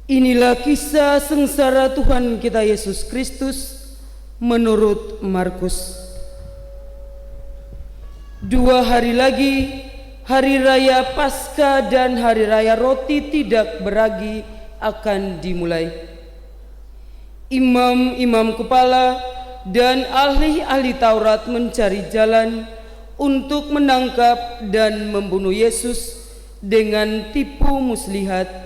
Inilah kisah sengsara Tuhan kita Yesus Kristus menurut Markus. 2 hari lagi, hari raya Paskah dan hari raya roti tidak beragi akan dimulai. Imam-imam kepala dan ahli-ahli Taurat mencari jalan untuk menangkap dan membunuh Yesus dengan tipu muslihat,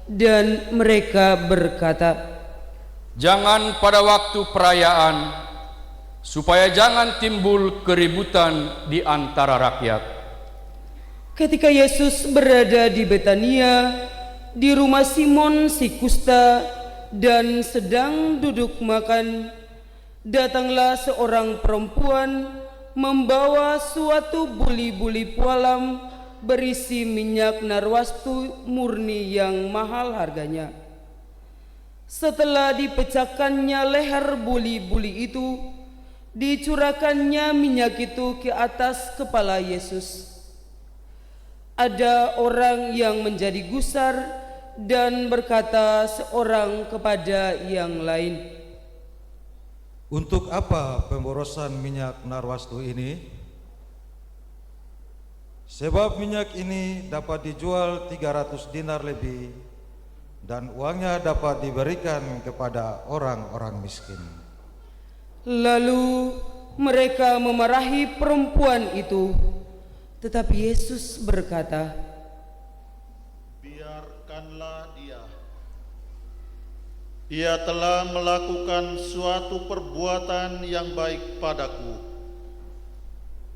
dan mereka berkata, "Jangan pada waktu perayaan, supaya jangan timbul keributan di antara rakyat." Ketika Yesus berada di Betania, di rumah Simon si kusta, dan sedang duduk makan, datanglah seorang perempuan membawa suatu buli-buli pualam berisi minyak narwastu murni yang mahal harganya. Setelah dipecahkannya leher buli-buli itu, dicurahkannya minyak itu ke atas kepala Yesus. Ada orang yang menjadi gusar dan berkata seorang kepada yang lain, "Untuk apa pemborosan minyak narwastu ini? Sebab minyak ini dapat dijual 300 dinar lebih, dan uangnya dapat diberikan kepada orang-orang miskin." Lalu mereka memarahi perempuan itu, tetapi Yesus berkata, "Biarkanlah dia. Ia telah melakukan suatu perbuatan yang baik padaku,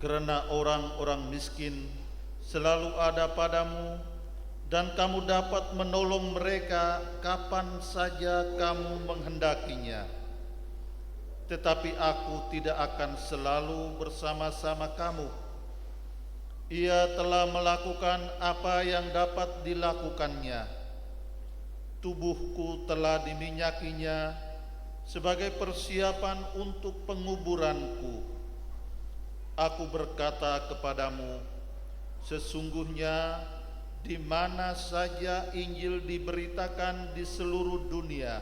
karena orang-orang miskin selalu ada padamu, dan kamu dapat menolong mereka kapan saja kamu menghendakinya. Tetapi aku tidak akan selalu bersama-sama kamu. Ia telah melakukan apa yang dapat dilakukannya. Tubuhku telah diminyakinya sebagai persiapan untuk penguburanku. Aku berkata kepadamu, sesungguhnya di mana saja Injil diberitakan di seluruh dunia,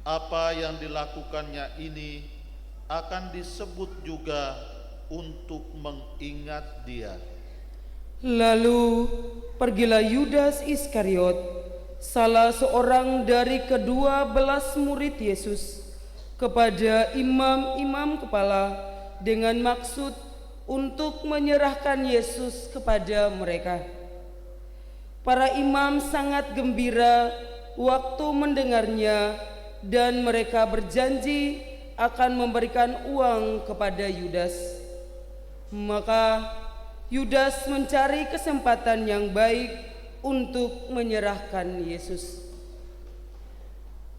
apa yang dilakukannya ini akan disebut juga untuk mengingat dia." Lalu pergilah Yudas Iskariot, salah seorang dari ke-12 murid Yesus, kepada imam-imam kepala dengan maksud untuk menyerahkan Yesus kepada mereka. Para imam sangat gembira waktu mendengarnya, dan mereka berjanji akan memberikan uang kepada Yudas. Maka Yudas mencari kesempatan yang baik untuk menyerahkan Yesus.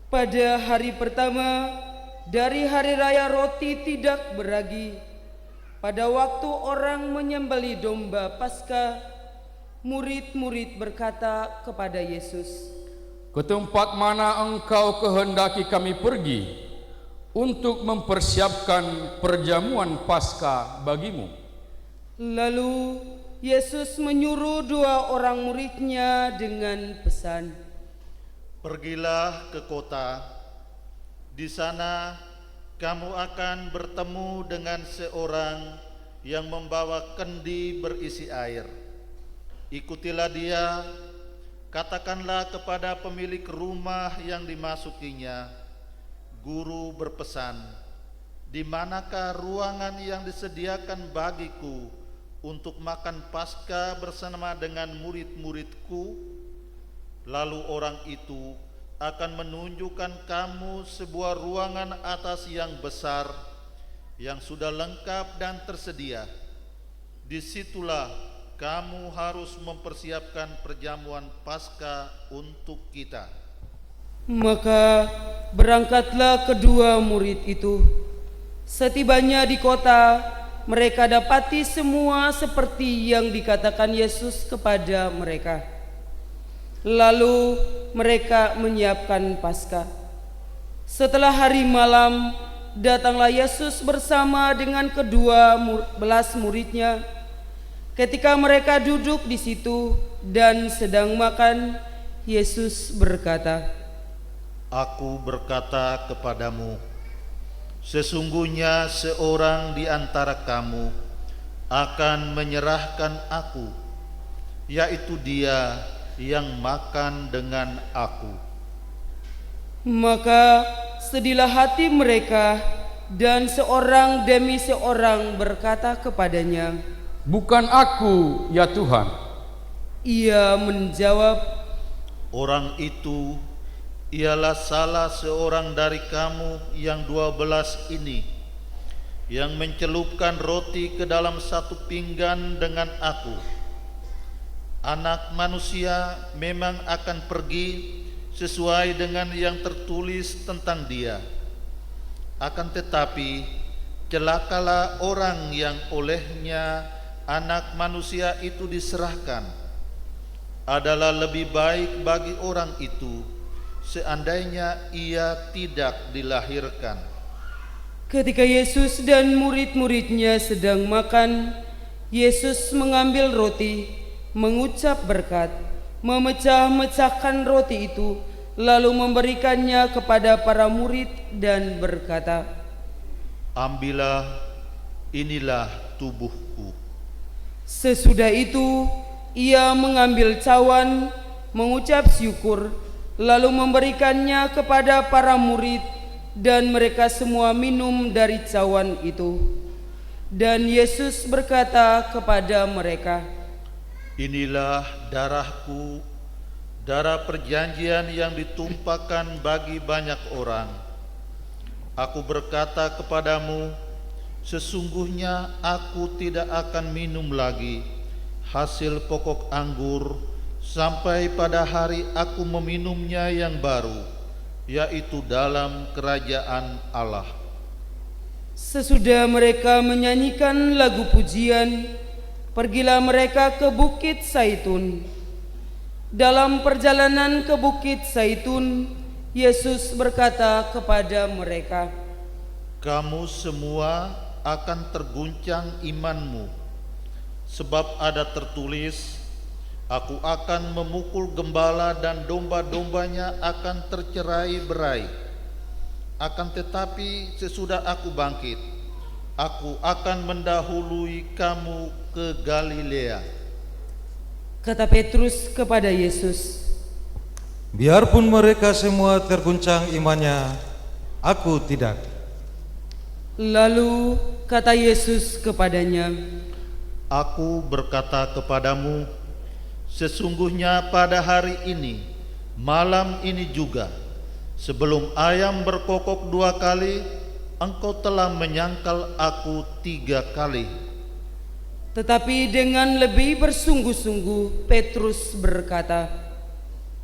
Pada hari pertama dari hari raya roti tidak beragi, pada waktu orang menyembelih domba Paskah, murid-murid berkata kepada Yesus, "Ke tempat mana engkau kehendaki kami pergi untuk mempersiapkan perjamuan Paskah bagimu?" Lalu Yesus menyuruh 2 orang muridnya dengan pesan, "Pergilah ke kota. Di sana kamu akan bertemu dengan seorang yang membawa kendi berisi air. Ikutilah dia. Katakanlah kepada pemilik rumah yang dimasukinya, Guru berpesan, di manakah ruangan yang disediakan bagiku untuk makan Paskah bersama dengan murid-muridku? Lalu orang itu akan menunjukkan kamu sebuah ruangan atas yang besar, yang sudah lengkap dan tersedia. Disitulah kamu harus mempersiapkan perjamuan Paskah untuk kita." Maka berangkatlah kedua murid itu. Setibanya di kota, mereka dapati semua seperti yang dikatakan Yesus kepada mereka. Lalu mereka menyiapkan Paskah. Setelah hari malam, datanglah Yesus bersama dengan ke-12 muridnya. Ketika mereka duduk di situ dan sedang makan, Yesus berkata, Aku berkata kepadamu, sesungguhnya seorang di antara kamu akan menyerahkan aku, yaitu dia yang makan dengan aku. Maka sedihlah hati mereka, dan seorang demi seorang berkata kepadanya, Bukan aku, ya Tuhan. Ia menjawab, Orang itu ialah salah seorang dari kamu yang 12 ini, yang mencelupkan roti ke dalam satu pinggan dengan aku. Anak manusia memang akan pergi sesuai dengan yang tertulis tentang dia. Akan tetapi celakalah orang yang olehnya anak manusia itu diserahkan. Adalah lebih baik bagi orang itu seandainya ia tidak dilahirkan. ketika Yesus dan murid-muridnya sedang makan, Yesus mengambil roti, mengucap berkat, memecah-mecahkan roti itu, lalu memberikannya kepada para murid dan berkata, Ambillah, inilah tubuhku. Sesudah itu ia mengambil cawan, mengucap syukur, lalu memberikannya kepada para murid, dan mereka semua minum dari cawan itu. Dan Yesus berkata kepada mereka, Inilah darahku, darah perjanjian yang ditumpahkan bagi banyak orang. Aku berkata kepadamu, sesungguhnya aku tidak akan minum lagi hasil pokok anggur sampai pada hari aku meminumnya yang baru, yaitu dalam kerajaan Allah. Sesudah mereka menyanyikan lagu pujian, pergilah mereka ke Bukit Zaitun. Dalam perjalanan ke Bukit Zaitun, Yesus berkata kepada mereka, Kamu semua akan terguncang imanmu, sebab ada tertulis, Aku akan memukul gembala dan domba-dombanya akan tercerai-berai. Akan tetapi sesudah aku bangkit, aku akan mendahului kamu ke Galilea. kata Petrus kepada Yesus, Biarpun mereka semua terguncang imannya, aku tidak. Lalu kata Yesus kepadanya, Aku berkata kepadamu, sesungguhnya pada hari ini, malam ini juga, sebelum ayam berkokok 2 kali, engkau telah menyangkal aku 3 kali. Tetapi dengan lebih bersungguh-sungguh Petrus berkata,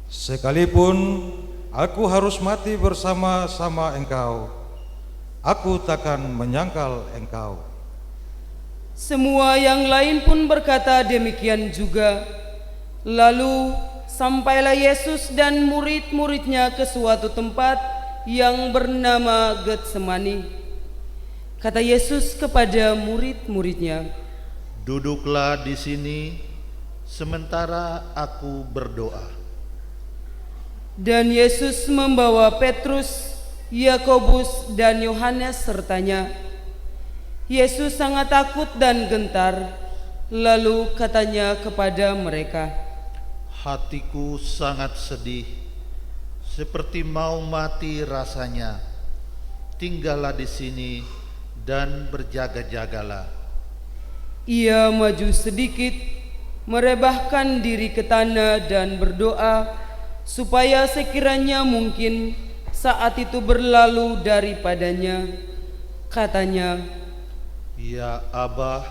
Sekalipun aku harus mati bersama-sama engkau, aku takkan menyangkal engkau. Semua yang lain pun berkata demikian juga. Lalu sampailah Yesus dan murid-muridnya ke suatu tempat yang bernama Getsemani. Kata Yesus kepada murid-muridnya, Duduklah di sini, sementara aku berdoa. Dan Yesus membawa Petrus, Yakobus, dan Yohanes sertanya. Yesus sangat takut dan gentar, lalu katanya kepada mereka, Hatiku sangat sedih, seperti mau mati rasanya. Tinggallah di sini dan berjaga-jagalah. Ia maju sedikit, merebahkan diri ke tanah dan berdoa, supaya sekiranya mungkin saat itu berlalu daripadanya. Katanya, Ya Abah,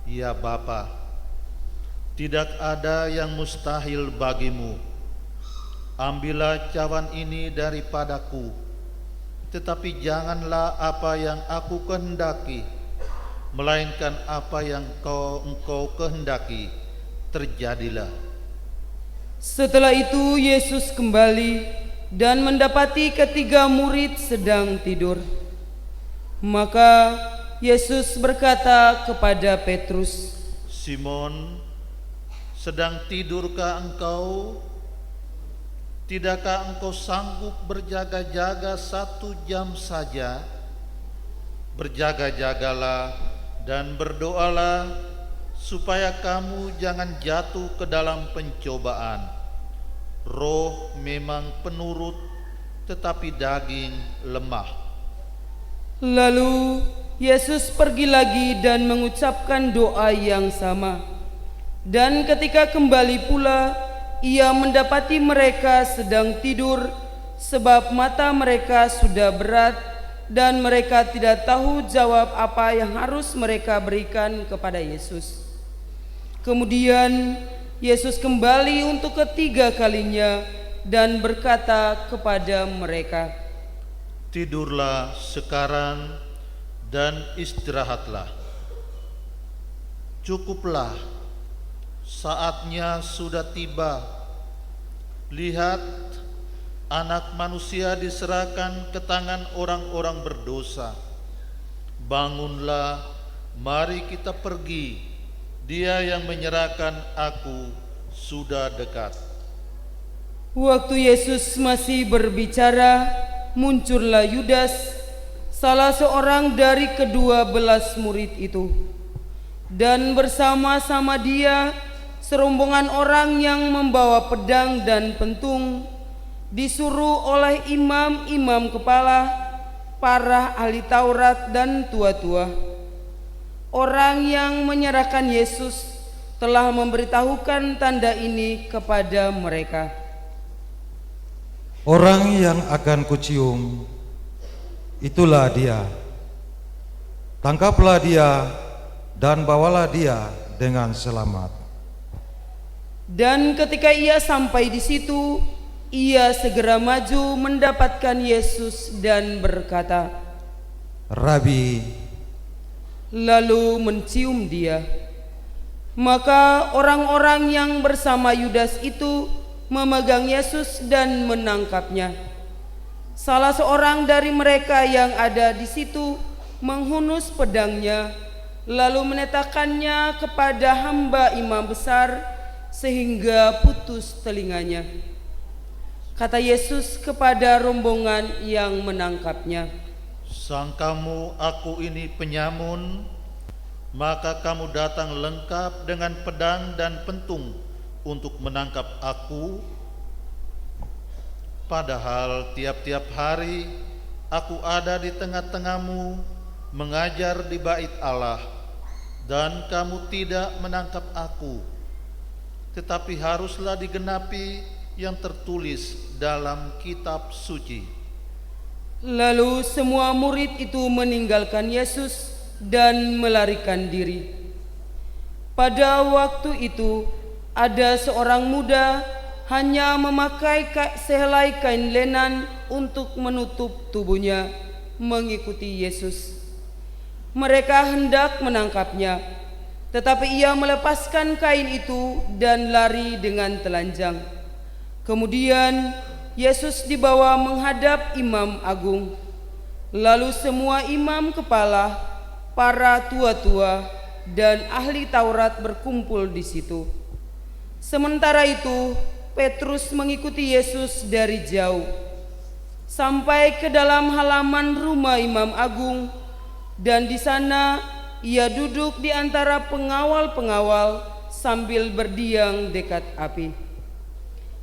ya Bapa, tidak ada yang mustahil bagimu. Ambillah cawan ini daripadaku, tetapi janganlah apa yang aku kehendaki, melainkan apa yang engkau kehendaki terjadilah. setelah itu Yesus kembali dan mendapati ketiga murid sedang tidur. Maka Yesus berkata kepada Petrus, Simon, sedang tidurkah engkau? Tidakkah engkau sanggup berjaga-jaga 1 jam saja? Berjaga-jagalah dan berdoalah supaya kamu jangan jatuh ke dalam pencobaan. Roh memang penurut, tetapi daging lemah. Lalu Yesus pergi lagi dan mengucapkan doa yang sama. Dan ketika kembali pula, ia mendapati mereka sedang tidur, sebab mata mereka sudah berat dan mereka tidak tahu jawab apa yang harus mereka berikan kepada Yesus. Kemudian Yesus kembali untuk ketiga kalinya dan berkata kepada mereka, "Tidurlah sekarang dan istirahatlah. Cukuplah, saatnya sudah tiba. Lihat, Anak Manusia diserahkan ke tangan orang-orang berdosa. Bangunlah, mari kita pergi. Dia yang menyerahkan aku sudah dekat." Waktu Yesus masih berbicara, muncullah Yudas, salah seorang dari ke-12 murid itu. Dan bersama-sama dia serombongan orang yang membawa pedang dan pentung, disuruh oleh imam-imam kepala, para ahli Taurat dan tua-tua. Orang yang menyerahkan Yesus telah memberitahukan tanda ini kepada mereka. Orang yang akan kucium, itulah dia. Tangkaplah dia dan bawalah dia dengan selamat. Dan ketika ia sampai di situ, ia segera maju mendapatkan Yesus dan berkata, Rabi, lalu mencium dia. Maka orang-orang yang bersama Yudas itu memegang Yesus dan menangkapnya. Salah seorang dari mereka yang ada di situ menghunus pedangnya, lalu menetakannya kepada hamba imam besar sehingga putus telinganya. Kata Yesus kepada rombongan yang menangkapnya, "Sangkamu aku ini penyamun, maka kamu datang lengkap dengan pedang dan pentung untuk menangkap aku? Padahal tiap-tiap hari aku ada di tengah-tengahmu mengajar di bait Allah, dan kamu tidak menangkap aku. Tetapi haruslah digenapi yang tertulis dalam kitab suci." Lalu semua murid itu meninggalkan Yesus dan melarikan diri. Pada waktu itu ada seorang muda hanya memakai sehelai kain lenan untuk menutup tubuhnya, mengikuti Yesus. Mereka hendak menangkapnya, tetapi ia melepaskan kain itu dan lari dengan telanjang. Kemudian Yesus dibawa menghadap imam agung. Lalu semua imam kepala, para tua-tua dan ahli Taurat berkumpul di situ. Sementara itu Petrus mengikuti Yesus dari jauh sampai ke dalam halaman rumah imam agung, dan di sana ia duduk di antara pengawal-pengawal sambil berdiam dekat api.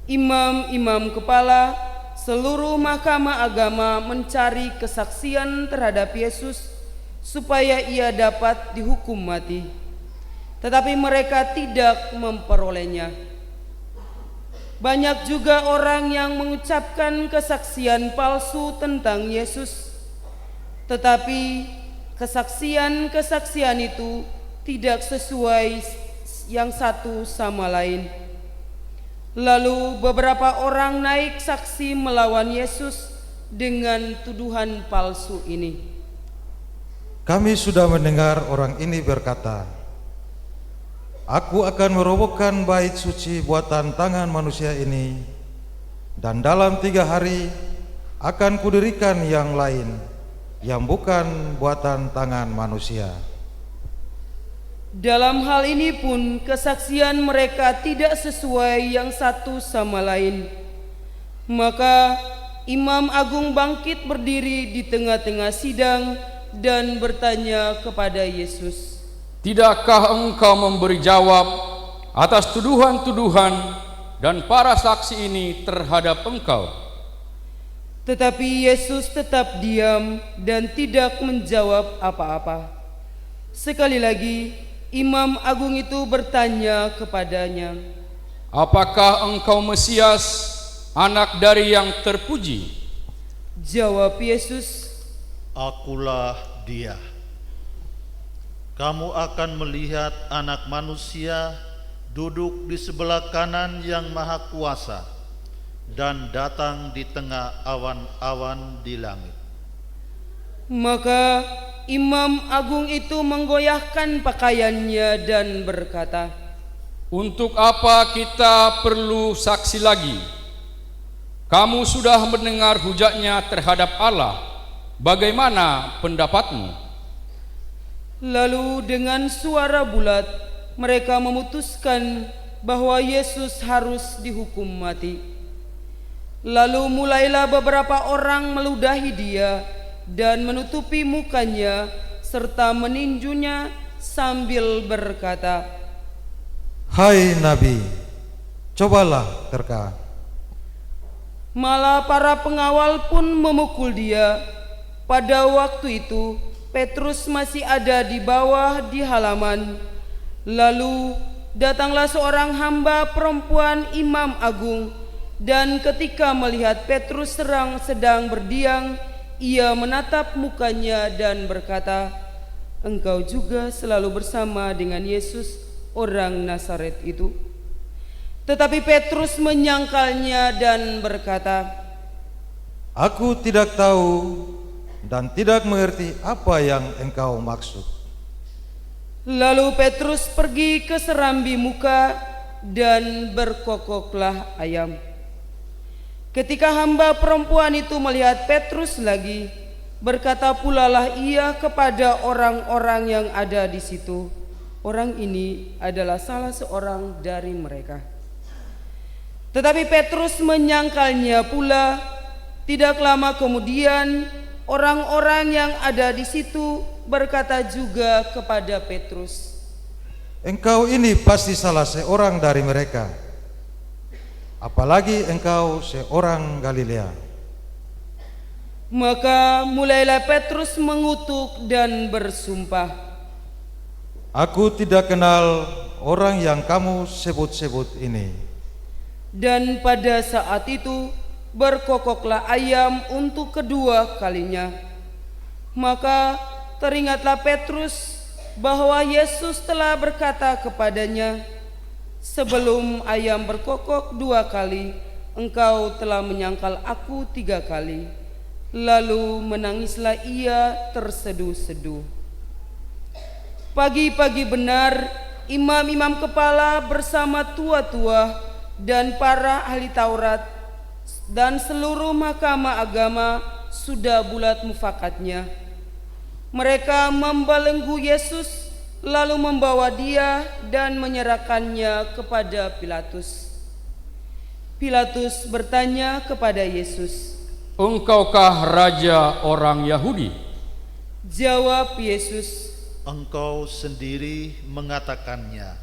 Imam-imam kepala, seluruh mahkamah agama mencari kesaksian terhadap Yesus supaya ia dapat dihukum mati, tetapi mereka tidak memperolehnya. Banyak juga orang yang mengucapkan kesaksian palsu tentang Yesus, tetapi kesaksian-kesaksian itu tidak sesuai yang satu sama lain. Lalu beberapa orang naik saksi melawan Yesus dengan tuduhan palsu ini. kami sudah mendengar orang ini berkata, Aku akan merobohkan bait suci buatan tangan manusia ini, dan dalam 3 hari akan kudirikan yang lain, yang bukan buatan tangan manusia. Dalam hal ini pun kesaksian mereka tidak sesuai yang satu sama lain. Maka Imam Agung bangkit berdiri di tengah-tengah sidang dan bertanya kepada Yesus, "Tidakkah engkau memberi jawab atas tuduhan-tuduhan dan para saksi ini terhadap engkau?" Tetapi Yesus tetap diam dan tidak menjawab apa-apa. Sekali lagi Imam Agung itu bertanya kepadanya, "Apakah engkau Mesias, anak dari yang terpuji?" Jawab Yesus, Akulah dia. Kamu akan melihat Anak Manusia duduk di sebelah kanan Yang Maha Kuasa dan datang di tengah awan-awan di langit. Maka Imam Agung itu menggoyahkan pakaiannya dan berkata, "Untuk apa kita perlu saksi lagi? Kamu sudah mendengar hujatnya terhadap Allah. Bagaimana pendapatmu?" Lalu dengan suara bulat mereka memutuskan bahwa Yesus harus dihukum mati. Lalu mulailah beberapa orang meludahi dia dan menutupi mukanya serta meninjunya sambil berkata, Hai Nabi, cobalah terka. Malah para pengawal pun memukul dia. Pada waktu itu Petrus masih ada di bawah di halaman. Lalu datanglah seorang hamba perempuan Imam Agung, dan ketika melihat Petrus sedang berdiam, ia menatap mukanya dan berkata, "Engkau juga selalu bersama dengan Yesus orang Nazaret itu." Tetapi Petrus menyangkalnya dan berkata, Aku tidak tahu dan tidak mengerti apa yang engkau maksud. Lalu Petrus pergi ke serambi muka dan berkokoklah ayam. Ketika hamba perempuan itu melihat Petrus lagi, berkata pula lah ia kepada orang-orang yang ada di situ, "Orang ini adalah salah seorang dari mereka." Tetapi Petrus menyangkalnya pula. Tidak lama kemudian orang-orang yang ada di situ berkata juga kepada Petrus, Engkau ini pasti salah seorang dari mereka. Apalagi engkau seorang Galilea. Maka mulailah Petrus mengutuk dan bersumpah, Aku tidak kenal orang yang kamu sebut-sebut ini. Dan pada saat itu berkokoklah ayam untuk kedua kalinya. Maka teringatlah Petrus bahwa Yesus telah berkata kepadanya, "Sebelum ayam berkokok 2 kali, engkau telah menyangkal aku 3 kali." Lalu menangislah ia terseduh-seduh. Pagi-pagi benar imam-imam kepala bersama tua-tua dan para ahli Taurat dan seluruh mahkamah agama sudah bulat mufakatnya. Mereka membelenggu Yesus lalu membawa dia dan menyerahkannya kepada Pilatus. Pilatus bertanya kepada Yesus, "Engkaukah raja orang Yahudi?" Jawab Yesus, Engkau sendiri mengatakannya.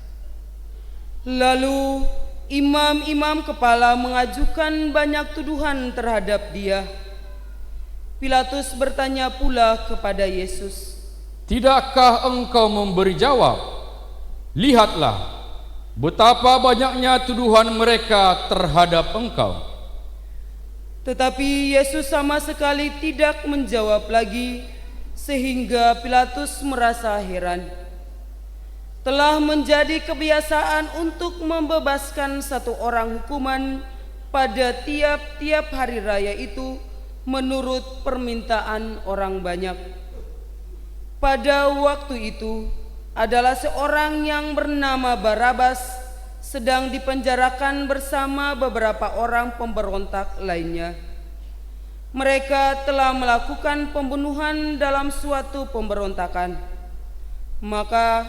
Lalu imam-imam kepala mengajukan banyak tuduhan terhadap dia. Pilatus bertanya pula kepada Yesus, "Tidakkah engkau memberi jawab? Lihatlah betapa banyaknya tuduhan mereka terhadap engkau." Tetapi Yesus sama sekali tidak menjawab lagi, sehingga Pilatus merasa heran. Telah menjadi kebiasaan untuk membebaskan satu orang hukuman pada tiap-tiap hari raya itu menurut permintaan orang banyak. Pada waktu itu adalah seorang yang bernama Barabas sedang dipenjarakan bersama beberapa orang pemberontak lainnya. Mereka telah melakukan pembunuhan dalam suatu pemberontakan. Maka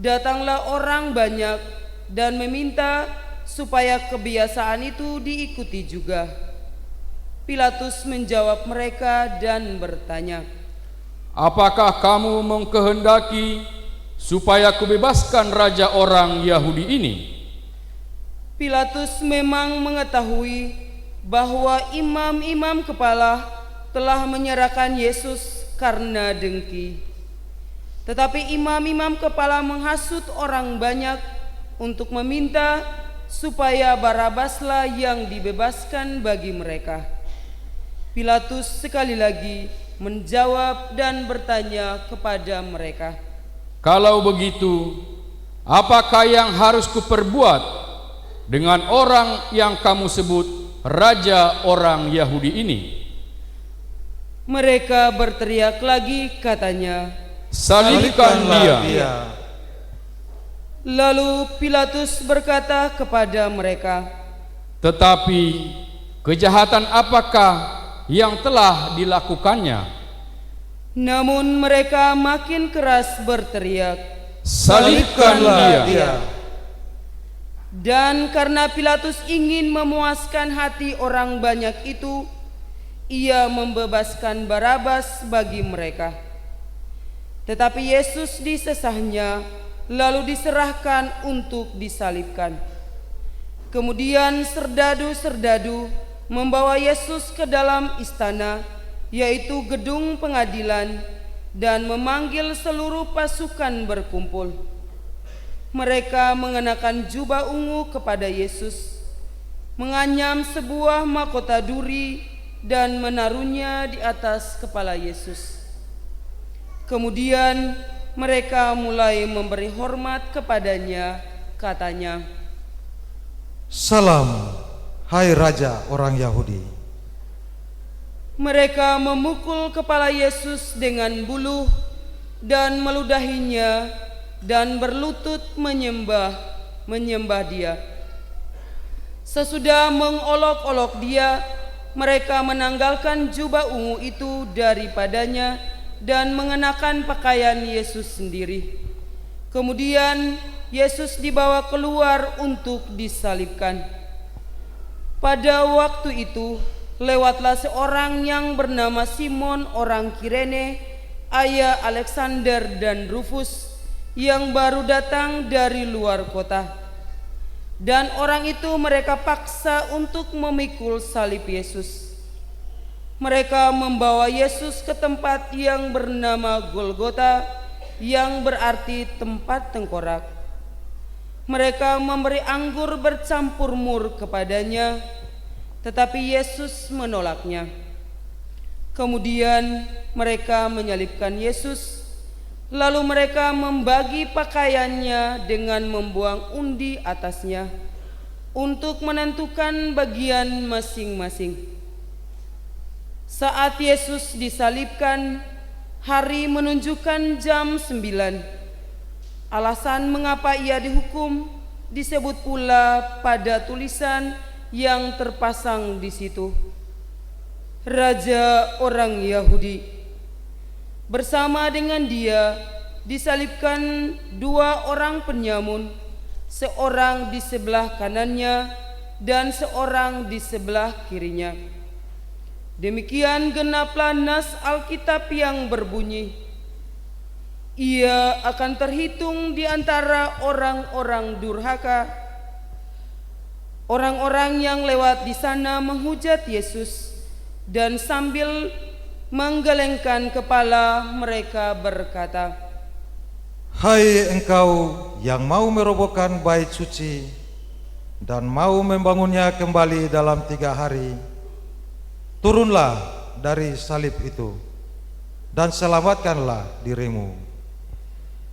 datanglah orang banyak dan meminta supaya kebiasaan itu diikuti juga. Pilatus menjawab mereka dan bertanya, "Apakah kamu mengkehendaki supaya kubebaskan raja orang Yahudi ini?" Pilatus memang mengetahui bahwa imam-imam kepala telah menyerahkan Yesus karena dengki. Tetapi imam-imam kepala menghasut orang banyak untuk meminta supaya Barabaslah yang dibebaskan bagi mereka. Pilatus sekali lagi menjawab dan bertanya kepada mereka, "Kalau begitu, apakah yang harus kuperbuat dengan orang yang kamu sebut raja orang Yahudi ini?" Mereka berteriak lagi katanya, "Salibkan dia." Lalu Pilatus berkata kepada mereka, Tetapi kejahatan apakah yang telah dilakukannya? namun mereka makin keras berteriak, "Salibkan dia." Dan karena Pilatus ingin memuaskan hati orang banyak itu, ia membebaskan Barabas bagi mereka. Tetapi Yesus disesahnya, lalu diserahkan untuk disalibkan. Kemudian serdadu-serdadu membawa Yesus ke dalam istana, yaitu gedung pengadilan, dan memanggil seluruh pasukan berkumpul. Mereka mengenakan jubah ungu kepada Yesus, menganyam sebuah mahkota duri dan menaruhnya di atas kepala Yesus. Kemudian mereka mulai memberi hormat kepadanya, katanya, "Salam, hai Raja orang Yahudi." Mereka memukul kepala Yesus dengan buluh dan meludahinya dan berlutut menyembah dia. Sesudah mengolok-olok dia, mereka menanggalkan jubah ungu itu daripadanya dan mengenakan pakaian Yesus sendiri. Kemudian Yesus dibawa keluar untuk disalibkan. Pada waktu itu lewatlah seorang yang bernama Simon orang Kirene, ayah Alexander dan Rufus, yang baru datang dari luar kota. Dan orang itu mereka paksa untuk memikul salib Yesus. Mereka membawa Yesus ke tempat yang bernama Golgota, yang berarti tempat tengkorak. Mereka memberi anggur bercampur mur kepadanya, tetapi Yesus menolaknya. Kemudian mereka menyalibkan Yesus. Lalu mereka membagi pakaiannya dengan membuang undi atasnya untuk menentukan bagian masing-masing. Saat Yesus disalibkan, hari menunjukkan jam 9. Alasan mengapa ia dihukum disebut pula pada tulisan yang terpasang di situ, Raja orang Yahudi. Bersama dengan dia disalibkan dua orang penyamun, seorang di sebelah kanannya dan seorang di sebelah kirinya. Demikian genaplah nas Alkitab yang berbunyi, ia akan terhitung di antara orang-orang durhaka. Orang-orang yang lewat di sana menghujat Yesus, dan sambil menggelengkan kepala mereka berkata, "Hai engkau yang mau merobohkan bait suci dan mau membangunnya kembali dalam 3 hari, turunlah dari salib itu dan selamatkanlah dirimu."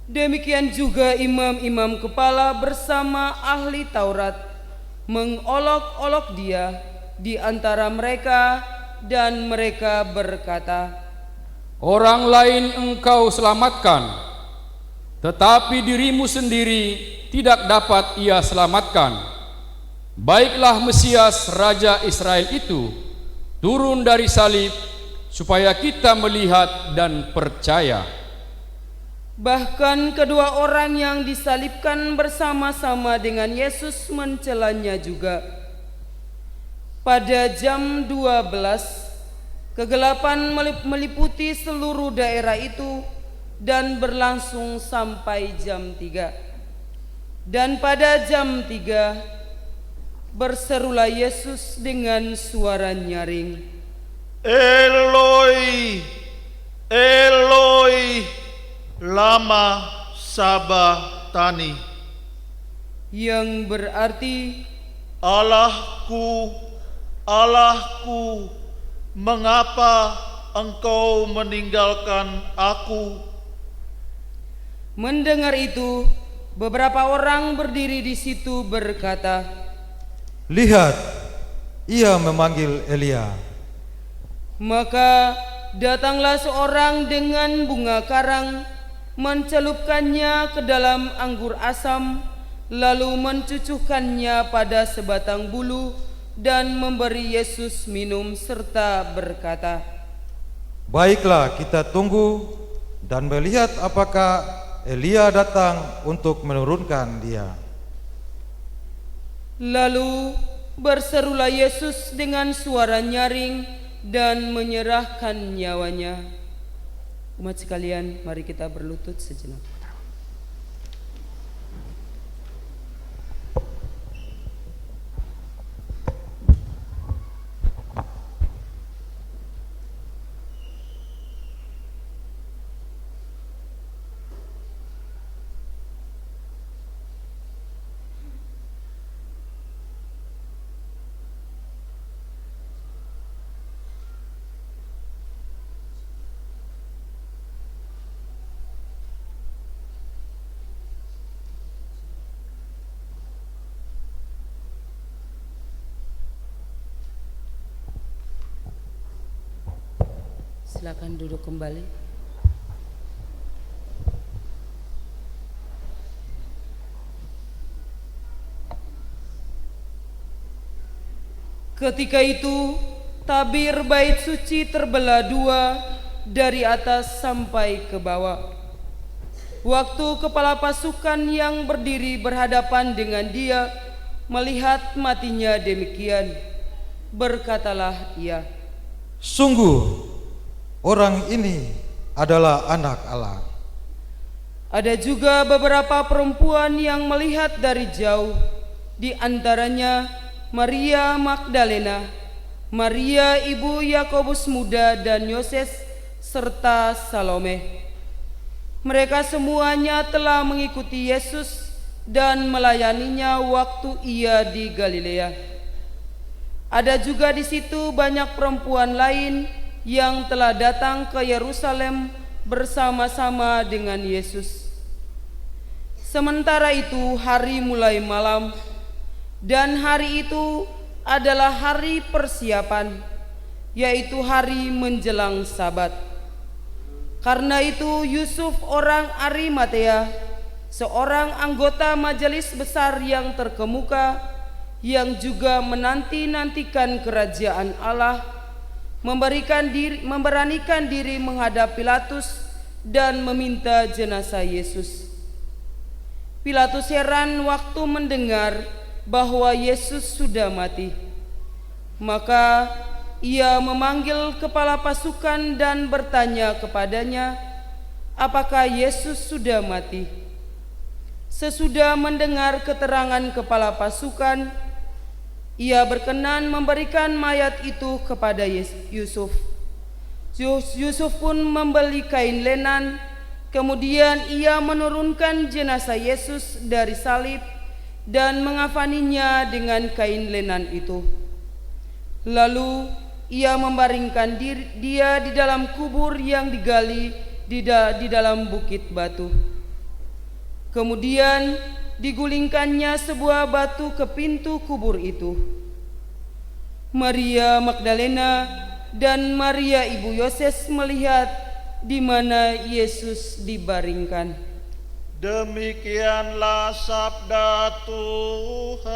Demikian juga imam-imam kepala bersama ahli Taurat mengolok-olok dia di antara mereka, dan mereka berkata, "Orang lain engkau selamatkan, tetapi dirimu sendiri tidak dapat ia selamatkan. Baiklah Mesias Raja Israel itu turun dari salib, supaya kita melihat dan percaya." Bahkan kedua orang yang disalibkan bersama-sama dengan Yesus mencelanya juga. Pada jam 12, kegelapan meliputi seluruh daerah itu dan berlangsung sampai jam 3. Dan pada jam 3, berserulah Yesus dengan suara nyaring, Eloi, Eloi, lama sabachthani, yang berarti, Allahku, Allahku, mengapa engkau meninggalkan aku? Mendengar itu, beberapa orang berdiri di situ berkata, Lihat, ia memanggil Elia. Maka datanglah seorang dengan bunga karang, mencelupkannya ke dalam anggur asam, lalu mencucukkannya pada sebatang bulu dan memberi Yesus minum serta berkata, Baiklah, kita tunggu dan melihat apakah Elia datang untuk menurunkan dia. Lalu berserulah Yesus dengan suara nyaring dan menyerahkan nyawanya. Umat sekalian, mari kita berlutut sejenak. Silakan duduk kembali. Ketika itu, tabir bait suci terbelah dua dari atas sampai ke bawah. Waktu kepala pasukan yang berdiri berhadapan dengan dia melihat matinya demikian, berkatalah ia, Sungguh, orang ini adalah anak Allah. Ada juga beberapa perempuan yang melihat dari jauh, di antaranya Maria Magdalena, Maria ibu Yakobus muda dan Yoses, serta Salome. Mereka semuanya telah mengikuti Yesus dan melayaninya waktu ia di Galilea. Ada juga di situ banyak perempuan lain yang telah datang ke Yerusalem bersama-sama dengan Yesus. Sementara itu hari mulai malam, dan hari itu adalah hari persiapan, yaitu hari menjelang Sabat. Karena itu Yusuf orang Arimatea, seorang anggota majelis besar yang terkemuka, yang juga menanti-nantikan kerajaan Allah, memberanikan diri menghadap Pilatus dan meminta jenazah Yesus. Pilatus heran waktu mendengar bahwa Yesus sudah mati. Maka ia memanggil kepala pasukan dan bertanya kepadanya, apakah Yesus sudah mati? Sesudah mendengar keterangan kepala pasukan, ia berkenan memberikan mayat itu kepada Yusuf. Yusuf pun membeli kain lenan, kemudian ia menurunkan jenazah Yesus dari salib dan mengafaninya dengan kain lenan itu. Lalu ia membaringkan dia di dalam kubur yang digali di dalam bukit batu. Kemudian digulingkannya sebuah batu ke pintu kubur itu. Maria Magdalena dan Maria ibu Yoses melihat di mana Yesus dibaringkan. Demikianlah sabda Tuhan.